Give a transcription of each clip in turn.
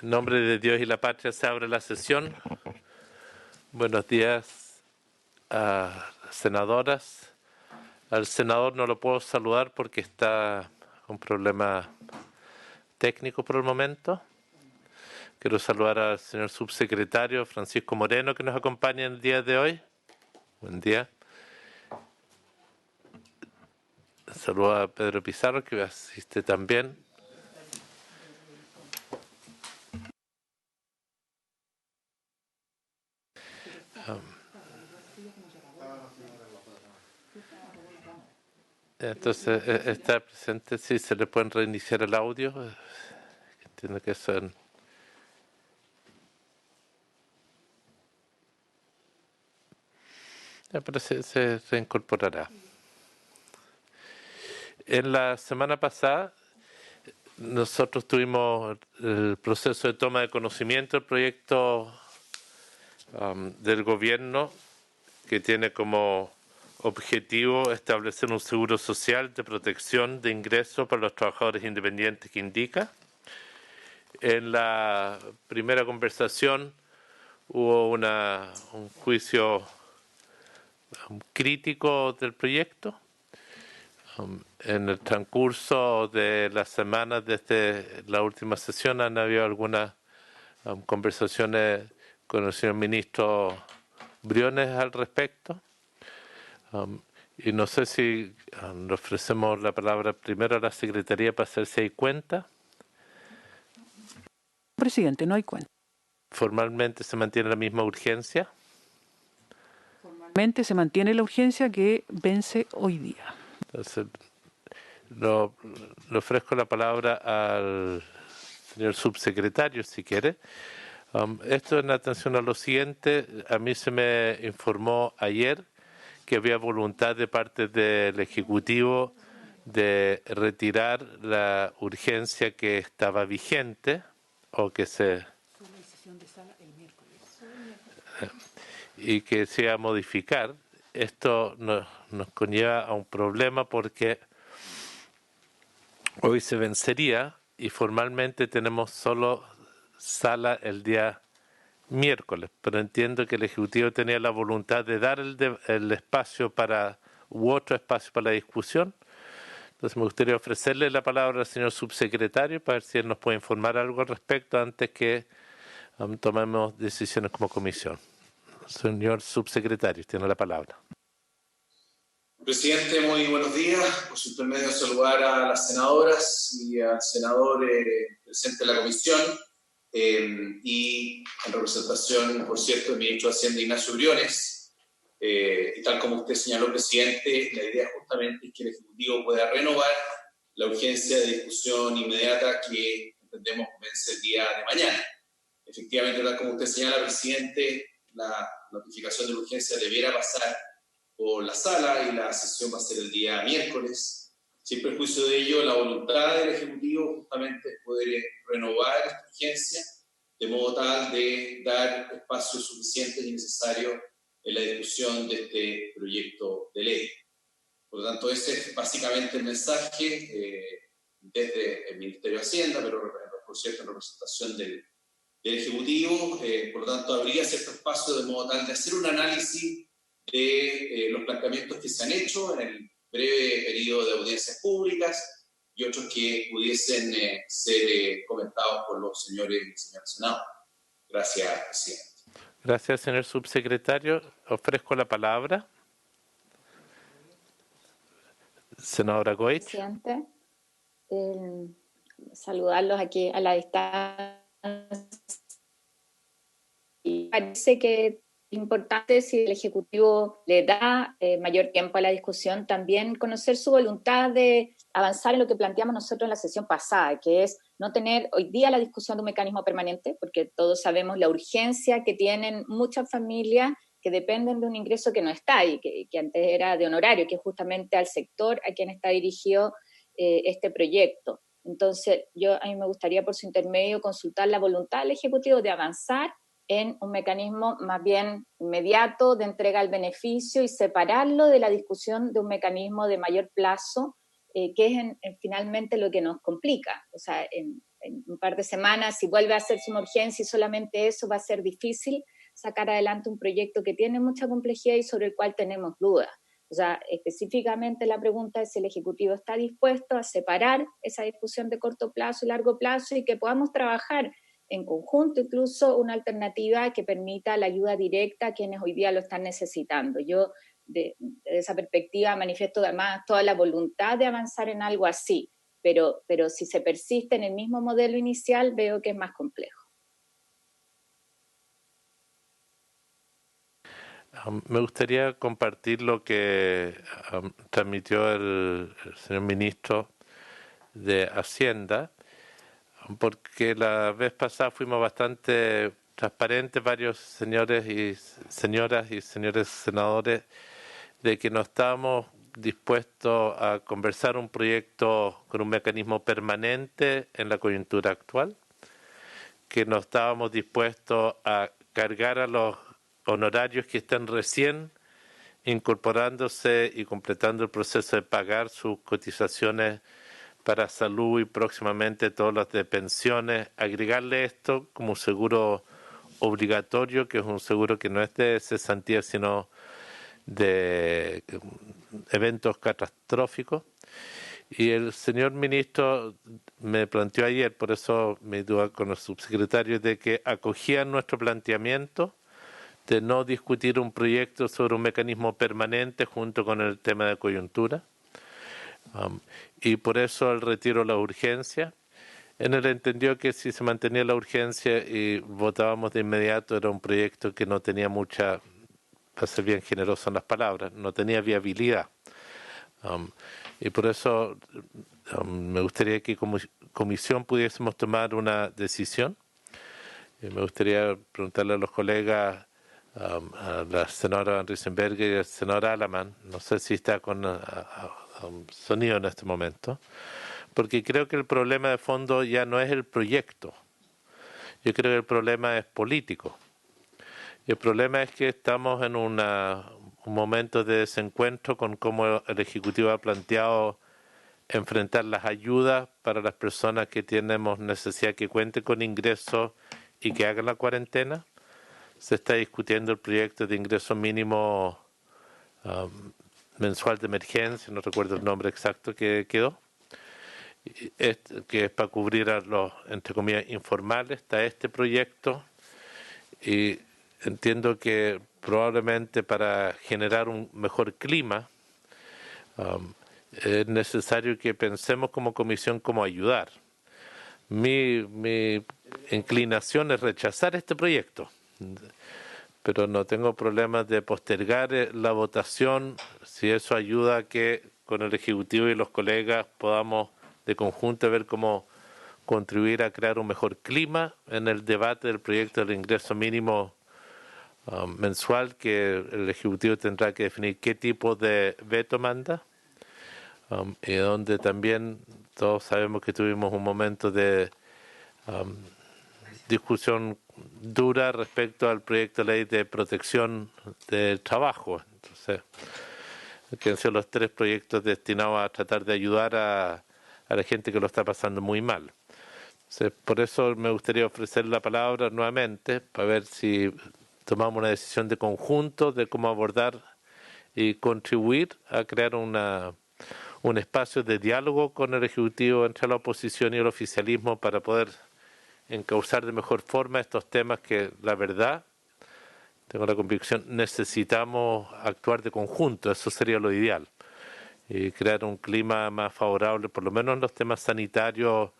En nombre de Dios y la patria se abre la sesión. Buenos días a las senadoras. Al senador no lo puedo saludar porque está un problema técnico por el momento. Quiero saludar al señor subsecretario Francisco Moreno que nos acompaña en el día de hoy. Buen día. Saludo a Pedro Pizarro que asiste también. Entonces, está presente, si se le pueden reiniciar el audio. Entiendo que son... Pero se reincorporará. En la semana pasada, nosotros tuvimos el proceso de toma de conocimiento del proyecto del gobierno que tiene como objetivo establecer un seguro social de protección de ingresos para los trabajadores independientes que indica. En la primera conversación hubo un juicio crítico del proyecto. En el transcurso de las semanas desde la última sesión han habido algunas conversaciones con el señor ministro Briones al respecto. Y no sé si le ofrecemos la palabra primero a la Secretaría para hacer si hay cuenta. Presidente, no hay cuenta. ¿Formalmente se mantiene la misma urgencia? Formalmente se mantiene la urgencia que vence hoy día. Entonces, le ofrezco la palabra al señor subsecretario, si quiere. Esto en atención a lo siguiente, a mí se me informó ayer que había voluntad de parte del Ejecutivo de retirar la urgencia que estaba vigente o que y que se iba a modificar. Esto nos conlleva a un problema porque hoy se vencería y formalmente tenemos solo sala el día miércoles, pero entiendo que el Ejecutivo tenía la voluntad de dar el espacio u otro espacio para la discusión. Entonces me gustaría ofrecerle la palabra al señor subsecretario para ver si él nos puede informar algo al respecto antes que tomemos decisiones como comisión. Señor subsecretario, tiene la palabra. Presidente, muy buenos días. Por su intermedio, saludar a las senadoras y al senador presente en la comisión y en representación, por cierto, del ministro de Hacienda, Ignacio Briones. Y tal como usted señaló, presidente, la idea justamente es que el Ejecutivo pueda renovar la urgencia de discusión inmediata que entendemos vence el día de mañana. Efectivamente, tal como usted señala, presidente, la notificación de la urgencia debiera pasar por la sala y la sesión va a ser el día miércoles. Sin perjuicio de ello, la voluntad del Ejecutivo justamente es poder renovar esta urgencia de modo tal de dar espacios suficientes y necesarios en la discusión de este proyecto de ley. Por lo tanto, ese es básicamente el mensaje desde el Ministerio de Hacienda, pero por cierto en representación del Ejecutivo. Por lo tanto, habría cierto espacio de modo tal de hacer un análisis de los planteamientos que se han hecho en el breve periodo de audiencias públicas y otros que pudiesen ser comentados por los señores y señores senadores. Gracias, presidente. Gracias, señor subsecretario. Ofrezco la palabra. Senadora Goich. Presidente, saludarlos aquí a la distancia. Y parece que es importante, si el Ejecutivo le da mayor tiempo a la discusión, también conocer su voluntad de avanzar en lo que planteamos nosotros en la sesión pasada, que es no tener hoy día la discusión de un mecanismo permanente, porque todos sabemos la urgencia que tienen muchas familias que dependen de un ingreso que no está y que antes era de honorario, que es justamente al sector a quien está dirigido este proyecto. Entonces, a mí me gustaría por su intermedio consultar la voluntad del Ejecutivo de avanzar en un mecanismo más bien inmediato de entrega al beneficio y separarlo de la discusión de un mecanismo de mayor plazo, que es finalmente lo que nos complica. O sea, en un par de semanas, si vuelve a hacerse una urgencia y solamente eso, va a ser difícil sacar adelante un proyecto que tiene mucha complejidad y sobre el cual tenemos dudas. O sea, específicamente la pregunta es si el Ejecutivo está dispuesto a separar esa discusión de corto plazo y largo plazo y que podamos trabajar en conjunto incluso una alternativa que permita la ayuda directa a quienes hoy día lo están necesitando. Yo de esa perspectiva manifiesto además toda la voluntad de avanzar en algo así, pero si se persiste en el mismo modelo inicial veo que es más complejo. Me gustaría compartir lo que transmitió el señor ministro de Hacienda, porque la vez pasada fuimos bastante transparentes, varios señores y señoras y señores senadores, de que no estábamos dispuestos a conversar un proyecto con un mecanismo permanente en la coyuntura actual, que no estábamos dispuestos a cargar a los honorarios que están recién incorporándose y completando el proceso de pagar sus cotizaciones para salud y próximamente todos los de pensiones, agregarle esto como un seguro obligatorio, que es un seguro que no es de cesantía, sino de eventos catastróficos. Y el señor ministro me planteó ayer, por eso me duda con el subsecretario, de que acogían nuestro planteamiento de no discutir un proyecto sobre un mecanismo permanente junto con el tema de coyuntura. Y por eso el retiro de la urgencia. En él entendió que si se mantenía la urgencia y votábamos de inmediato, era un proyecto que no tenía mucha, para ser bien generoso en las palabras, no tenía viabilidad. Y por eso me gustaría que como comisión pudiésemos tomar una decisión. Y me gustaría preguntarle a los colegas, a la senadora Van Riesenberger y al senador Alaman, no sé si está con sonido en este momento, porque creo que el problema de fondo ya no es el proyecto, yo creo que el problema es político. Y el problema es que estamos en un momento de desencuentro con cómo el Ejecutivo ha planteado enfrentar las ayudas para las personas que tenemos necesidad que cuenten con ingresos y que hagan la cuarentena. Se está discutiendo el proyecto de ingreso mínimo mensual de emergencia, no recuerdo el nombre exacto que quedó, que es para cubrir a los, entre comillas, informales. Está este proyecto y entiendo que probablemente para generar un mejor clima es necesario que pensemos como comisión cómo ayudar. Mi inclinación es rechazar este proyecto, pero no tengo problemas de postergar la votación si eso ayuda a que con el Ejecutivo y los colegas podamos de conjunto ver cómo contribuir a crear un mejor clima en el debate del proyecto del ingreso mínimo mensual, que el Ejecutivo tendrá que definir qué tipo de veto manda, y donde también todos sabemos que tuvimos un momento de discusión dura respecto al proyecto de ley de protección del trabajo. Entonces, que han sido los tres proyectos destinados a tratar de ayudar a la gente que lo está pasando muy mal. Entonces, por eso me gustaría ofrecer la palabra nuevamente para ver si tomamos una decisión de conjunto de cómo abordar y contribuir a crear un espacio de diálogo con el Ejecutivo entre la oposición y el oficialismo para poder encauzar de mejor forma estos temas que, la verdad, tengo la convicción, necesitamos actuar de conjunto. Eso sería lo ideal. Y crear un clima más favorable, por lo menos en los temas sanitarios,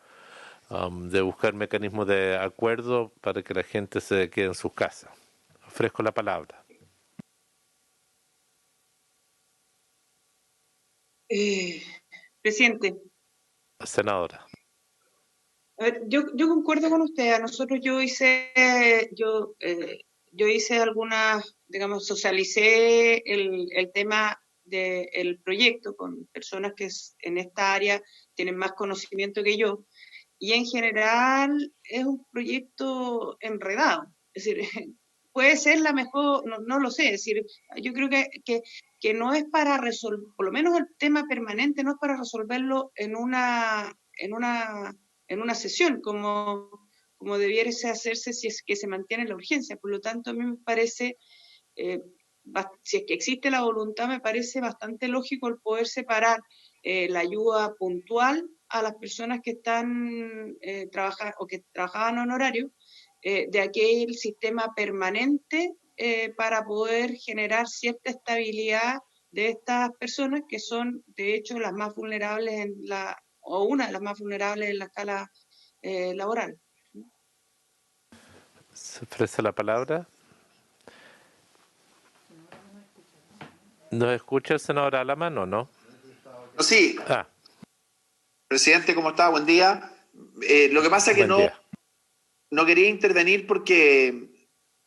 de buscar mecanismos de acuerdo para que la gente se quede en sus casas. Ofrezco la palabra. Presidente. Senadora. A ver, yo concuerdo con usted. A nosotros yo hice algunas, digamos, socialicé el tema del proyecto con personas que en esta área tienen más conocimiento que yo, y en general es un proyecto enredado. Es decir, puede ser la mejor, no lo sé, es decir, yo creo que no es para resolver, por lo menos el tema permanente no es para resolverlo en una en una sesión, como debiese hacerse si es que se mantiene la urgencia. Por lo tanto, a mí me parece, si es que existe la voluntad, me parece bastante lógico el poder separar la ayuda puntual a las personas que están o que trabajaban honorario de aquel sistema permanente para poder generar cierta estabilidad de estas personas que son, de hecho, las más vulnerables o una de las más vulnerables en la escala laboral. ¿Se ofrece la palabra? ¿Nos escucha el senador Alaman o no? Sí. Presidente, ¿cómo está? Buen día. Lo que pasa es que no quería intervenir porque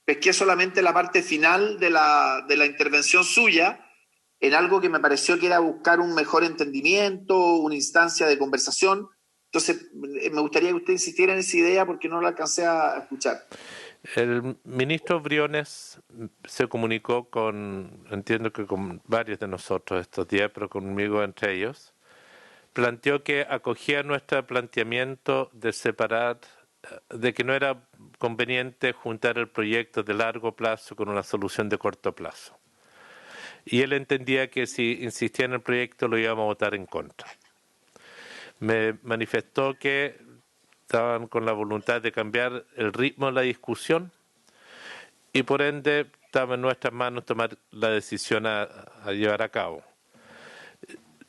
pesqué solamente la parte final de la intervención suya en algo que me pareció que era buscar un mejor entendimiento, una instancia de conversación. Entonces, me gustaría que usted insistiera en esa idea porque no la alcancé a escuchar. El ministro Briones se comunicó entiendo que con varios de nosotros estos días, pero conmigo entre ellos, planteó que acogía nuestro planteamiento de separar, de que no era conveniente juntar el proyecto de largo plazo con una solución de corto plazo. Y él entendía que si insistía en el proyecto lo íbamos a votar en contra. Me manifestó que estaban con la voluntad de cambiar el ritmo de la discusión y por ende estaba en nuestras manos tomar la decisión a llevar a cabo.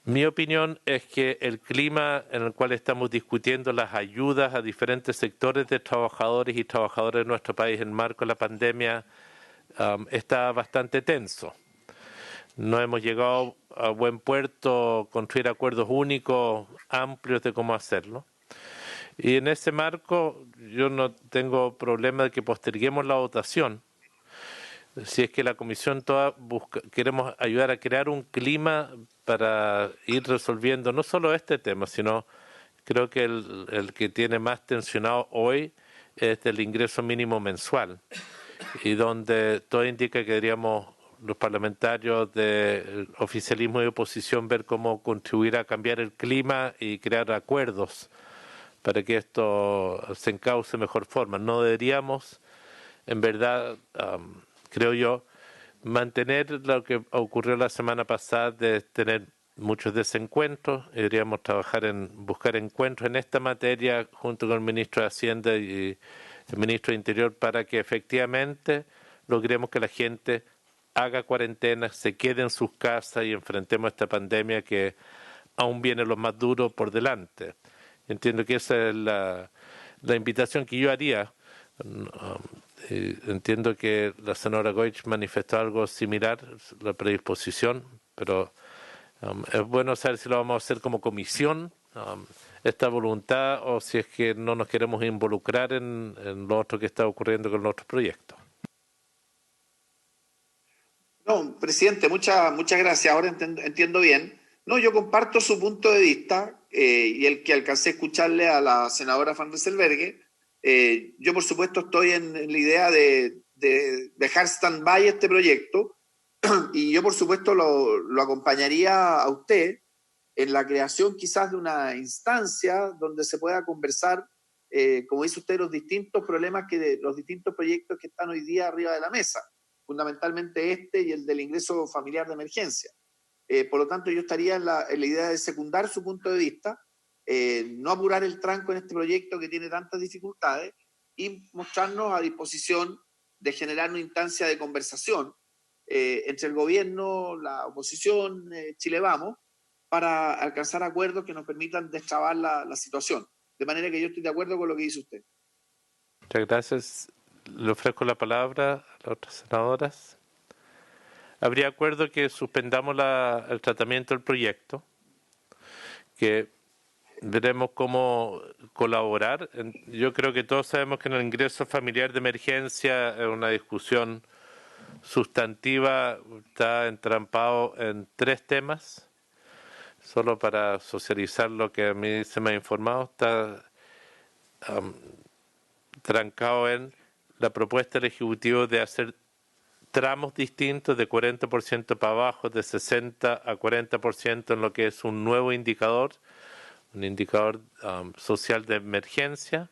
Mi opinión es que el clima en el cual estamos discutiendo las ayudas a diferentes sectores de trabajadores y trabajadoras de nuestro país en el marco de la pandemia está bastante tenso. No hemos llegado a buen puerto, construir acuerdos únicos, amplios de cómo hacerlo. Y en ese marco yo no tengo problema de que posterguemos la votación. Si es que la comisión toda queremos ayudar a crear un clima para ir resolviendo no solo este tema, sino creo que el que tiene más tensionado hoy es el ingreso mínimo mensual y donde todo indica que deberíamos los parlamentarios de oficialismo y oposición ver cómo contribuir a cambiar el clima y crear acuerdos para que esto se encauce de mejor forma. No deberíamos, en verdad, creo yo, mantener lo que ocurrió la semana pasada de tener muchos desencuentros. Deberíamos buscar encuentros en esta materia junto con el ministro de Hacienda y el ministro de Interior para que efectivamente logremos que la gente haga cuarentena, se quede en sus casas y enfrentemos esta pandemia que aún viene lo más duro por delante. Entiendo que esa es la invitación que yo haría. Entiendo que la senadora Goich manifestó algo similar, la predisposición, pero es bueno saber si lo vamos a hacer como comisión, esta voluntad, o si es que no nos queremos involucrar en lo otro que está ocurriendo con los otros proyectos. No, presidente, muchas gracias. Ahora entiendo bien. No, yo comparto su punto de vista y el que alcancé a escucharle a la senadora Van Rysselberghe. Yo, por supuesto, estoy en la idea de dejar stand-by este proyecto y yo, por supuesto, lo acompañaría a usted en la creación quizás de una instancia donde se pueda conversar, como dice usted, los distintos problemas, los distintos proyectos que están hoy día arriba de la mesa, fundamentalmente este y el del ingreso familiar de emergencia. Por lo tanto, yo estaría en la idea de secundar su punto de vista, no apurar el tranco en este proyecto que tiene tantas dificultades y mostrarnos a disposición de generar una instancia de conversación entre el gobierno, la oposición, Chile Vamos, para alcanzar acuerdos que nos permitan destrabar la situación. De manera que yo estoy de acuerdo con lo que dice usted. Muchas gracias. Le ofrezco la palabra a las otras senadoras. Habría acuerdo que suspendamos el tratamiento del proyecto, que veremos cómo colaborar. Yo creo que todos sabemos que en el ingreso familiar de emergencia es una discusión sustantiva, está entrampado en 3 temas. Solo para socializar lo que a mí se me ha informado, está trancado en la propuesta del Ejecutivo de hacer tramos distintos de 40% para abajo, de 60 a 40% en lo que es un nuevo indicador un indicador social de emergencia.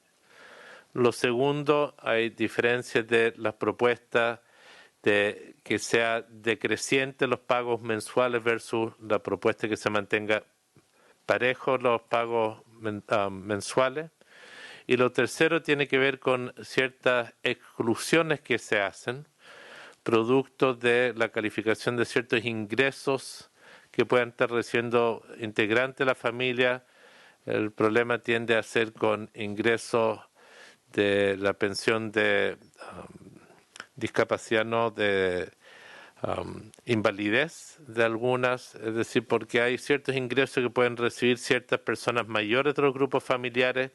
Lo segundo, hay diferencias de las propuestas de que sea decreciente los pagos mensuales versus la propuesta que se mantenga parejos los pagos mensuales. Y lo tercero tiene que ver con ciertas exclusiones que se hacen, producto de la calificación de ciertos ingresos que puedan estar recibiendo integrantes de la familia. El problema tiende a ser con ingresos de la pensión de discapacidad, no de invalidez de algunas, es decir, porque hay ciertos ingresos que pueden recibir ciertas personas mayores de los grupos familiares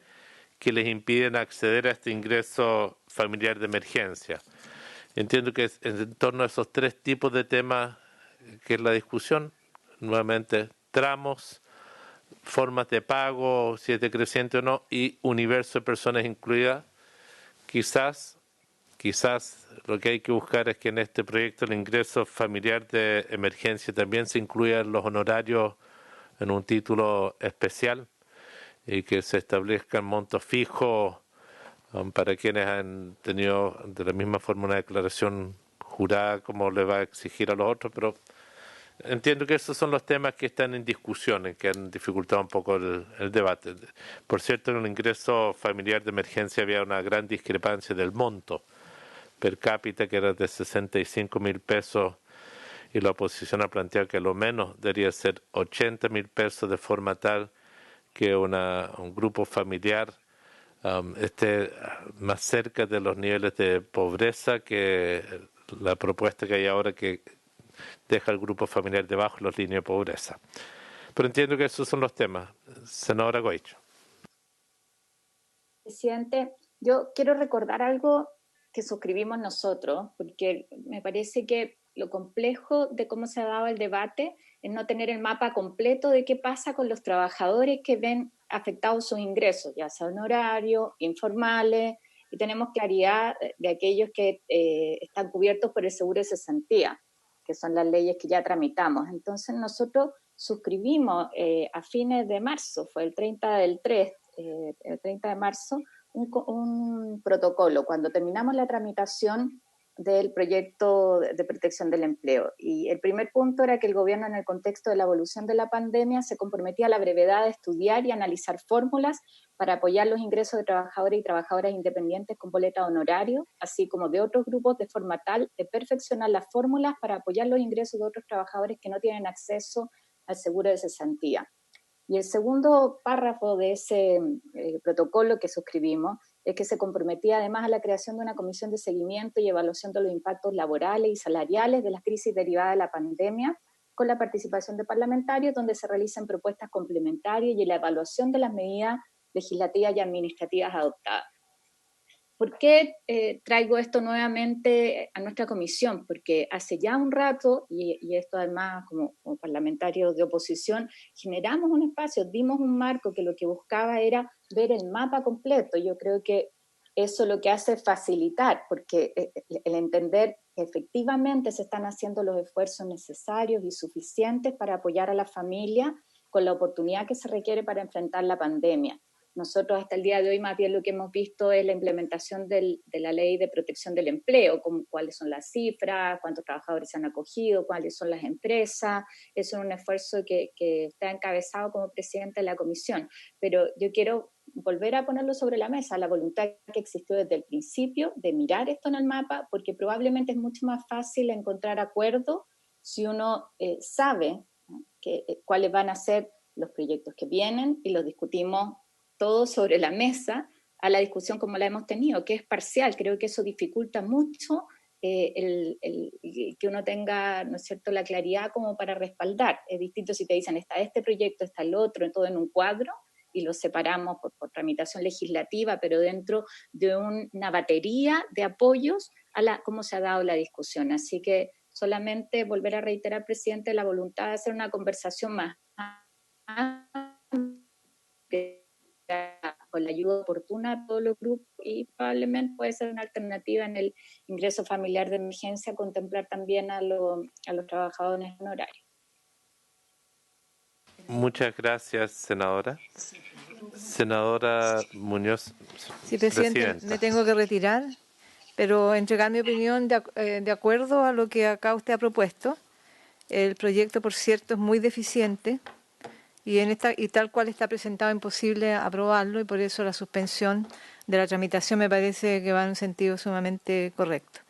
que les impiden acceder a este ingreso familiar de emergencia. Entiendo que es en torno a esos tres tipos de temas que es la discusión, nuevamente tramos, formas de pago, si es decreciente o no, y universo de personas incluidas. Quizás lo que hay que buscar es que en este proyecto el ingreso familiar de emergencia también se incluyan los honorarios en un título especial y que se establezcan montos fijos para quienes han tenido de la misma forma una declaración jurada como le va a exigir a los otros, pero entiendo que esos son los temas que están en discusión y que han dificultado un poco el debate. Por cierto, en el ingreso familiar de emergencia había una gran discrepancia del monto per cápita, que era de 65.000 pesos, y la oposición ha planteado que lo menos debería ser 80.000 pesos, de forma tal que un grupo familiar esté más cerca de los niveles de pobreza que la propuesta que hay ahora, que deja el grupo familiar debajo de las líneas de pobreza. Pero entiendo que esos son los temas. Senadora Goicho. Presidente, yo quiero recordar algo que suscribimos nosotros, porque me parece que lo complejo de cómo se ha dado el debate es no tener el mapa completo de qué pasa con los trabajadores que ven afectados sus ingresos, ya sea honorarios, informales, y tenemos claridad de aquellos que están cubiertos por el seguro de cesantía, que son las leyes que ya tramitamos. Entonces nosotros suscribimos a fines de marzo, fue el 30 del 3, el 30 de marzo, un protocolo cuando terminamos la tramitación del proyecto de protección del empleo. Y el primer punto era que el gobierno, en el contexto de la evolución de la pandemia, se comprometía a la brevedad de estudiar y analizar fórmulas para apoyar los ingresos de trabajadores y trabajadoras independientes con boleta de honorario, así como de otros grupos, de forma tal de perfeccionar las fórmulas para apoyar los ingresos de otros trabajadores que no tienen acceso al seguro de cesantía. Y el segundo párrafo de ese protocolo que suscribimos es que se comprometía además a la creación de una comisión de seguimiento y evaluación de los impactos laborales y salariales de las crisis derivadas de la pandemia, con la participación de parlamentarios, donde se realicen propuestas complementarias y la evaluación de las medidas legislativas y administrativas adoptadas. ¿Por qué traigo esto nuevamente a nuestra comisión? Porque hace ya un rato, y esto además como parlamentarios de oposición, generamos un espacio, dimos un marco que lo que buscaba era ver el mapa completo. Yo creo que eso lo que hace es facilitar, porque el entender que efectivamente se están haciendo los esfuerzos necesarios y suficientes para apoyar a la familia con la oportunidad que se requiere para enfrentar la pandemia. Nosotros hasta el día de hoy más bien lo que hemos visto es la implementación de la ley de protección del empleo, como cuáles son las cifras, cuántos trabajadores se han acogido, cuáles son las empresas. Eso es un esfuerzo que está encabezado como presidente de la comisión. Pero yo quiero volver a ponerlo sobre la mesa, la voluntad que existió desde el principio de mirar esto en el mapa, porque probablemente es mucho más fácil encontrar acuerdos si uno sabe, ¿no?, cuáles van a ser los proyectos que vienen y los discutimos todo sobre la mesa a la discusión como la hemos tenido, que es parcial. Creo que eso dificulta mucho que uno tenga, ¿no es cierto?, la claridad como para respaldar. Es distinto si te dicen está este proyecto, está el otro, todo en un cuadro, y lo separamos por tramitación legislativa, pero dentro de una batería de apoyos a cómo se ha dado la discusión. Así que solamente volver a reiterar, presidente, la voluntad de hacer una conversación más con la ayuda oportuna a todos los grupos, y probablemente puede ser una alternativa en el ingreso familiar de emergencia contemplar también a los trabajadores honorarios. Muchas gracias, senadora. Senadora Muñoz. Sí, presidente, me tengo que retirar, pero entregar mi opinión de acuerdo a lo que acá usted ha propuesto. El proyecto, por cierto, es muy deficiente y tal cual está presentado imposible aprobarlo, y por eso la suspensión de la tramitación me parece que va en un sentido sumamente correcto.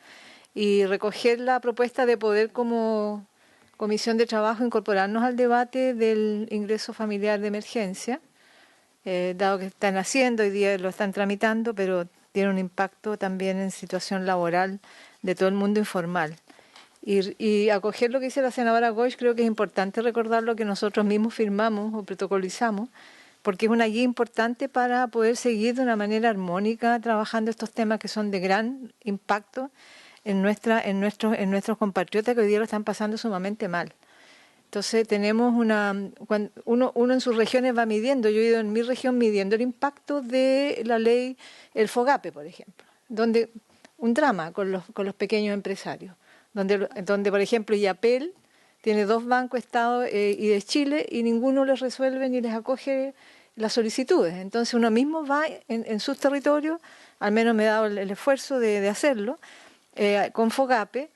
Y recoger la propuesta de poder, como Comisión de Trabajo, incorporarnos al debate del ingreso familiar de emergencia, dado que están haciendo, hoy día lo están tramitando, pero tiene un impacto también en situación laboral de todo el mundo informal. Y acoger lo que dice la senadora Goix, creo que es importante recordar lo que nosotros mismos firmamos o protocolizamos, porque es una guía importante para poder seguir de una manera armónica trabajando estos temas que son de gran impacto en nuestros compatriotas que hoy día lo están pasando sumamente mal. Entonces tenemos uno en sus regiones va midiendo, yo he ido en mi región midiendo el impacto de la ley, el FOGAPE, por ejemplo, donde un drama con los pequeños empresarios, donde por ejemplo IAPEL tiene 2 bancos, Estado y de Chile, y ninguno les resuelve ni les acoge las solicitudes. Entonces uno mismo va en sus territorios, al menos me he dado el esfuerzo de hacerlo, con FOGAPE,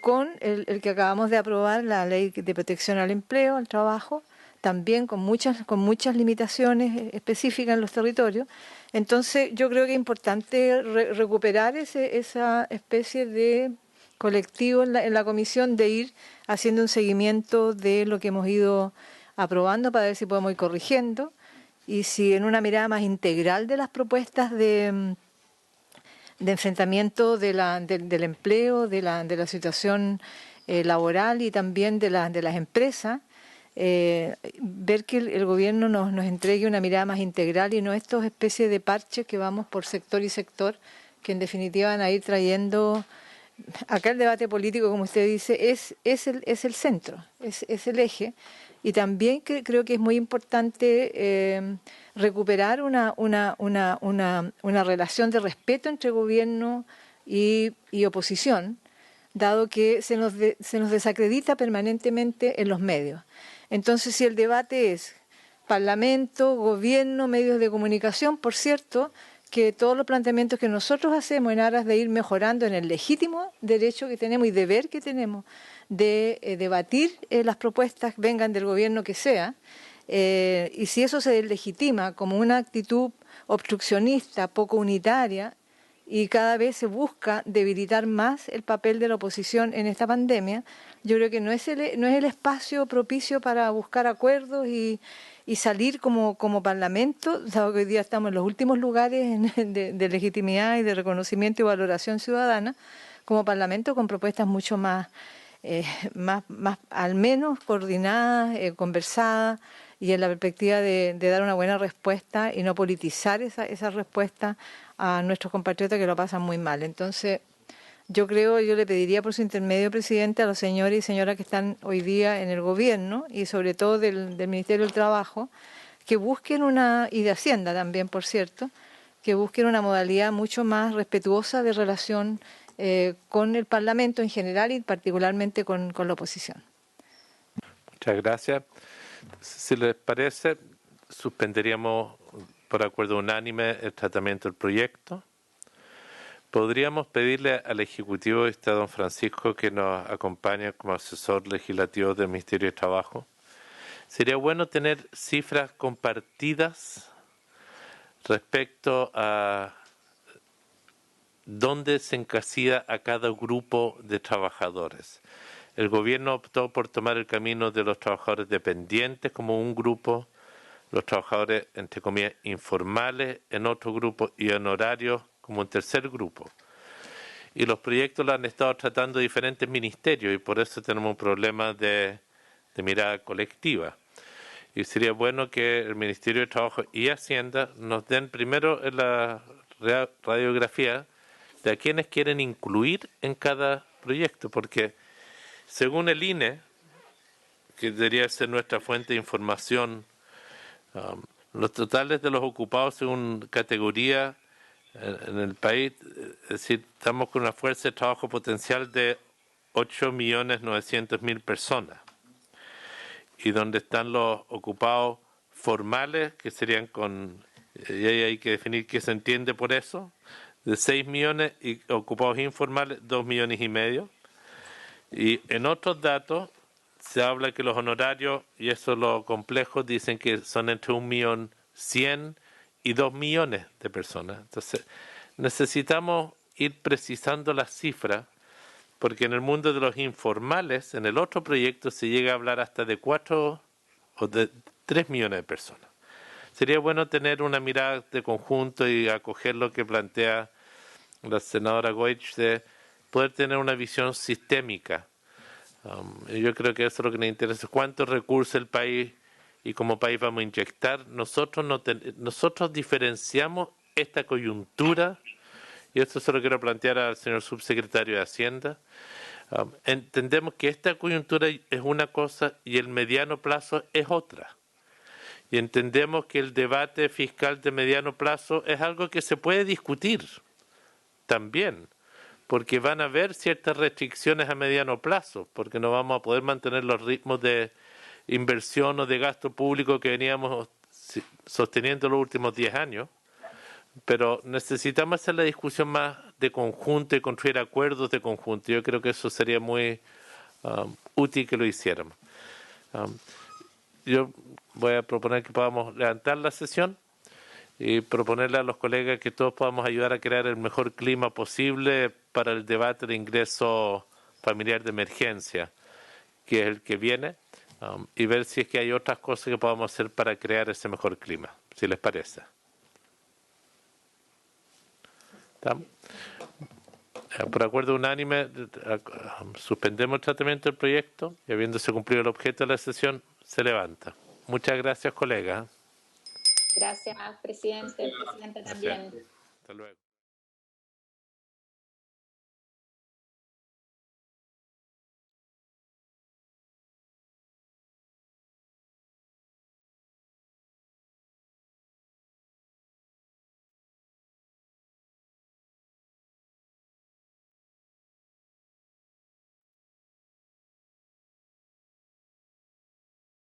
con el que acabamos de aprobar, la Ley de Protección al Empleo, al Trabajo, también con muchas limitaciones específicas en los territorios. Entonces yo creo que es importante recuperar esa especie de colectivo en la comisión, de ir haciendo un seguimiento de lo que hemos ido aprobando para ver si podemos ir corrigiendo, y si en una mirada más integral de las propuestas de enfrentamiento del empleo, de la situación laboral y también de las empresas, ver que el gobierno nos entregue una mirada más integral y no estos especies de parches que vamos por sector y sector, que en definitiva van a ir trayendo. Acá el debate político, como usted dice, es el centro, es el eje, y también creo que es muy importante recuperar una relación de respeto entre gobierno y oposición, dado que se nos desacredita permanentemente en los medios. Entonces, si el debate es Parlamento, gobierno, medios de comunicación, por cierto, que todos los planteamientos que nosotros hacemos en aras de ir mejorando en el legítimo derecho que tenemos y deber que tenemos de debatir las propuestas, vengan del gobierno que sea, y si eso se deslegitima como una actitud obstruccionista, poco unitaria, y cada vez se busca debilitar más el papel de la oposición en esta pandemia, yo creo que no es el espacio propicio para buscar acuerdos y salir como Parlamento, dado que hoy día estamos en los últimos lugares de legitimidad y de reconocimiento y valoración ciudadana, como Parlamento con propuestas mucho más al menos coordinadas, conversadas, y en la perspectiva de dar una buena respuesta y no politizar esa respuesta a nuestros compatriotas que lo pasan muy mal. Entonces, yo le pediría por su intermedio, presidente, a los señores y señoras que están hoy día en el gobierno y sobre todo del Ministerio del Trabajo, que busquen y de Hacienda también, por cierto, que busquen una modalidad mucho más respetuosa de relación con el Parlamento en general y particularmente con la oposición. Muchas gracias. Si les parece, suspenderíamos por acuerdo unánime el tratamiento del proyecto. ¿Podríamos pedirle al Ejecutivo, a don Francisco, que nos acompañe como asesor legislativo del Ministerio de Trabajo? Sería bueno tener cifras compartidas respecto a dónde se encasilla a cada grupo de trabajadores. El gobierno optó por tomar el camino de los trabajadores dependientes como un grupo, los trabajadores, entre comillas, informales en otro grupo y honorarios como un tercer grupo. Y los proyectos los han estado tratando diferentes ministerios y por eso tenemos un problema de mirada colectiva. Y sería bueno que el Ministerio de Trabajo y Hacienda nos den primero la radiografía de a quienes quieren incluir en cada proyecto, porque según el INE, que debería ser nuestra fuente de información, los totales de los ocupados según categoría en el país, es decir, estamos con una fuerza de trabajo potencial de 8.900.000 personas. y donde están los ocupados formales, que serían y hay que definir qué se entiende por eso, de 6 millones, y ocupados informales 2,5 millones. Y en otros datos se habla que los honorarios, y eso es lo complejo, dicen que son entre 1.100.000 y 2 millones de personas. Entonces, necesitamos ir precisando las cifras, porque en el mundo de los informales, en el otro proyecto, se llega a hablar hasta de 4 o de 3 millones de personas. Sería bueno tener una mirada de conjunto y acoger lo que plantea la senadora Goich de poder tener una visión sistémica. Yo creo que eso es lo que nos interesa, cuántos recursos el país y como país vamos a inyectar. Nosotros diferenciamos esta coyuntura, y esto se lo quiero plantear al señor subsecretario de Hacienda. Entendemos que esta coyuntura es una cosa y el mediano plazo es otra. Y entendemos que el debate fiscal de mediano plazo es algo que se puede discutir también, porque van a haber ciertas restricciones a mediano plazo, porque no vamos a poder mantener los ritmos de inversión o de gasto público que veníamos sosteniendo los últimos 10 años, pero necesitamos hacer la discusión más de conjunto y construir acuerdos de conjunto. Yo creo que eso sería muy útil que lo hiciéramos. Yo voy a proponer que podamos levantar la sesión y proponerle a los colegas que todos podamos ayudar a crear el mejor clima posible para el debate de ingreso familiar de emergencia, que es el que viene, y ver si es que hay otras cosas que podamos hacer para crear ese mejor clima, si les parece. ¿Estamos? Por acuerdo unánime, suspendemos el tratamiento del proyecto y, habiéndose cumplido el objeto de la sesión, se levanta. Muchas gracias, colegas. Gracias, presidente. Presidente también. Hasta luego.